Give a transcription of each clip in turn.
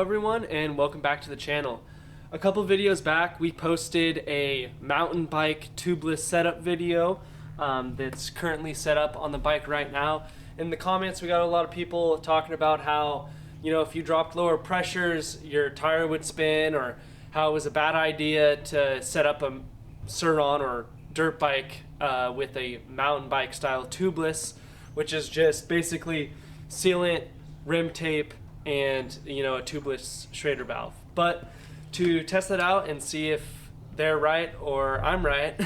everyone, and welcome back to the channel. A couple videos back we posted a mountain bike tubeless setup video that's currently set up on the bike right now. In the comments we got a lot of people talking about how, you know, if you dropped lower pressures your tire would spin, or how it was a bad idea to set up a Sur-Ron or dirt bike with a mountain bike style tubeless, which is just basically sealant, rim tape, and a tubeless Schrader valve. But to test that out and see if they're right or I'm right,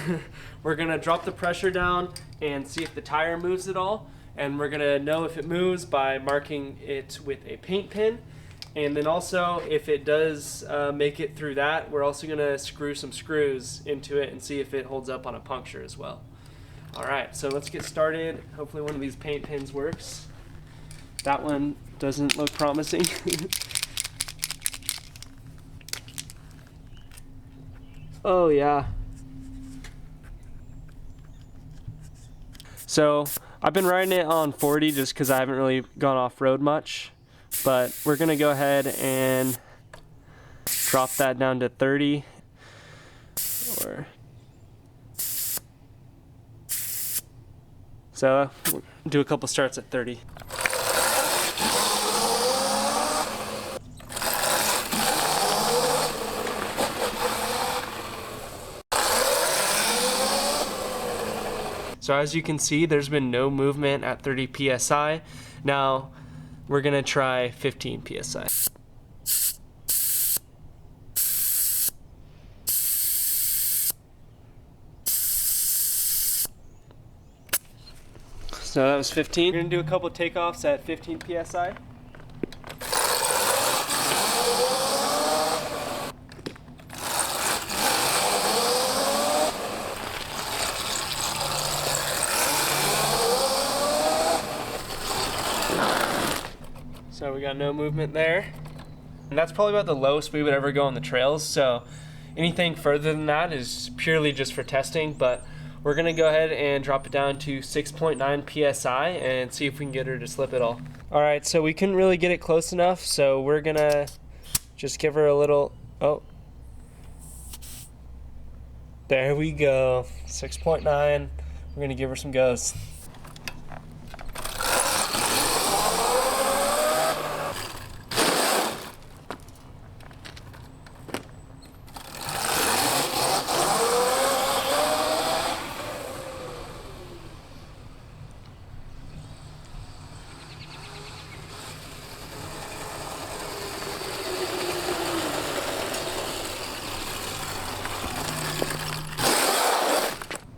we're gonna drop the pressure down and see if the tire moves at all, and we're gonna know if it moves by marking it with a paint pin. And then also, if it does make it through that, we're also gonna screw some screws into it and see if it holds up on a puncture as well. All right, so let's get started. Hopefully one of these paint pins works. That one doesn't look promising. Oh yeah. So I've been riding it on 40 just because I haven't really gone off-road much, but we're gonna go ahead and drop that down to 30, or so we'll do a couple starts at 30. So as you can see, there's been no movement at 30 psi. Now we're gonna try 15 psi. So that was 15. We're gonna do a couple takeoffs at 15 psi. So we got no movement there. And that's probably about the lowest we would ever go on the trails. So anything further than that is purely just for testing, but we're gonna go ahead and drop it down to 6.9 psi and see if we can get her to slip at all. All right, so we couldn't really get it close enough, so we're gonna just give her a little, oh. There we go, 6.9. We're gonna give her some goes.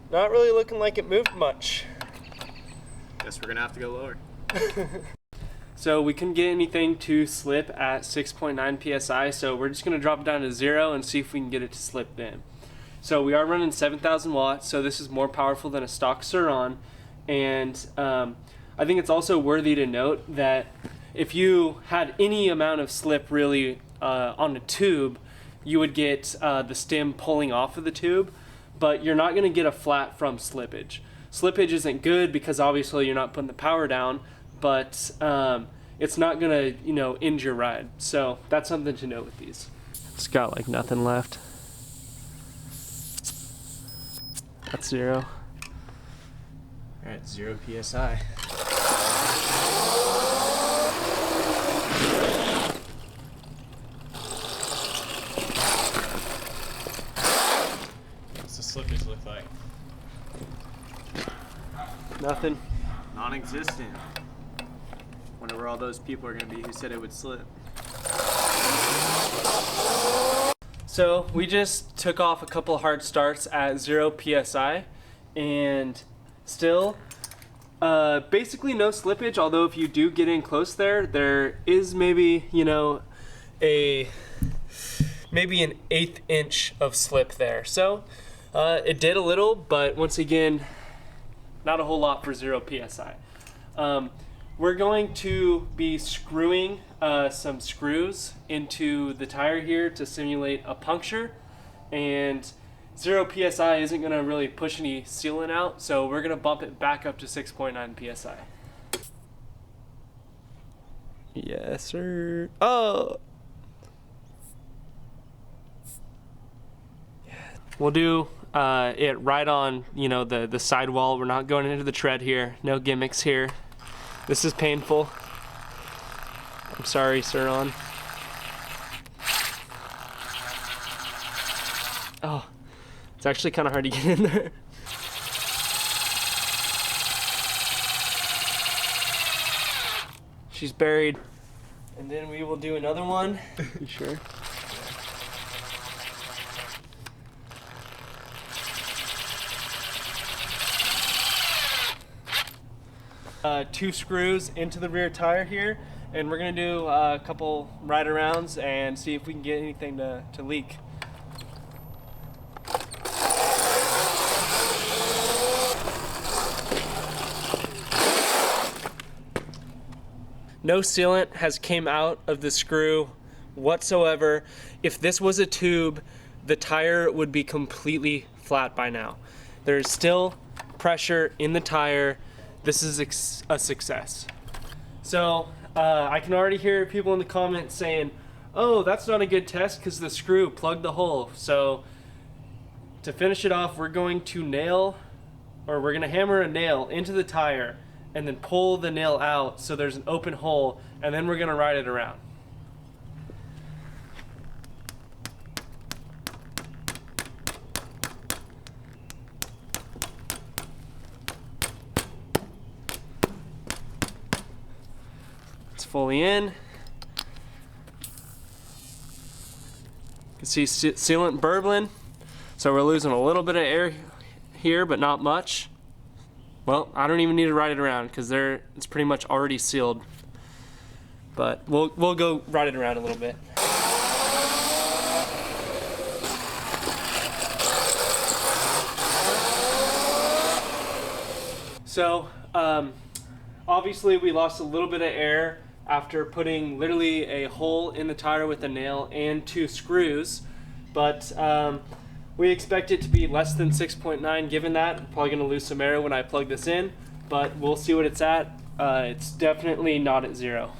Not really looking like it moved much. Guess we're gonna have to go lower. So we couldn't get anything to slip at 6.9 psi, so we're just gonna drop it down to 0 and see if we can get it to slip then. So we are running 7,000 watts, so this is more powerful than a stock Sur-Ron. And I think it's also worthy to note that if you had any amount of slip really on a tube, you would get the stem pulling off of the tube, but you're not gonna get a flat from slippage. Slippage isn't good because obviously you're not putting the power down, but it's not gonna, end your ride. So that's something to note with these. It's got like nothing left. That's 0. All right, 0 psi. What's the slippage look like? Nothing. Non-existent. Wonder where all those people are gonna be who said it would slip. So we just took off a couple hard starts at 0 psi, and still basically no slippage, although if you do get in close there is maybe, maybe an 1/8 inch of slip there. So it did a little, but once again, not a whole lot for 0 psi. We're going to be screwing some screws into the tire here to simulate a puncture, and 0 psi isn't going to really push any sealant out, so we're going to bump it back up to 6.9 psi. Yes, sir. Oh, We'll do it right on, you know, the sidewall. We're not going into the tread here. No gimmicks here. This is painful. I'm sorry, Sir. Oh, it's actually kind of hard to get in there. She's buried. And then we will do another one. You sure? Two screws into the rear tire here, and we're gonna do a couple ride arounds and see if we can get anything to leak. No sealant has came out of the screw whatsoever. If this was a tube, the tire would be completely flat by now. There's still pressure in the tire. This is a success. So I can already hear people in the comments saying, oh, that's not a good test because the screw plugged the hole. So to finish it off, we're going to hammer a nail into the tire and then pull the nail out so there's an open hole, and then we're gonna ride it around. It's fully in. You can see sealant burbling, so we're losing a little bit of air here, but not much. Well, I don't even need to ride it around because it's pretty much already sealed. But we'll go ride it around a little bit. So obviously we lost a little bit of air after putting literally a hole in the tire with a nail and 2 screws, but we expect it to be less than 6.9. Given that, I'm probably going to lose some air when I plug this in, but we'll see what it's at. It's definitely not at 0.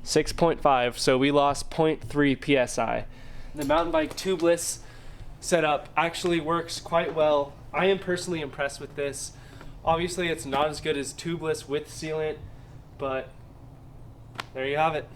.5, so we lost 0.3 psi. The mountain bike tubeless setup actually works quite well. I am personally impressed with this. Obviously, it's not as good as tubeless with sealant, but there you have it.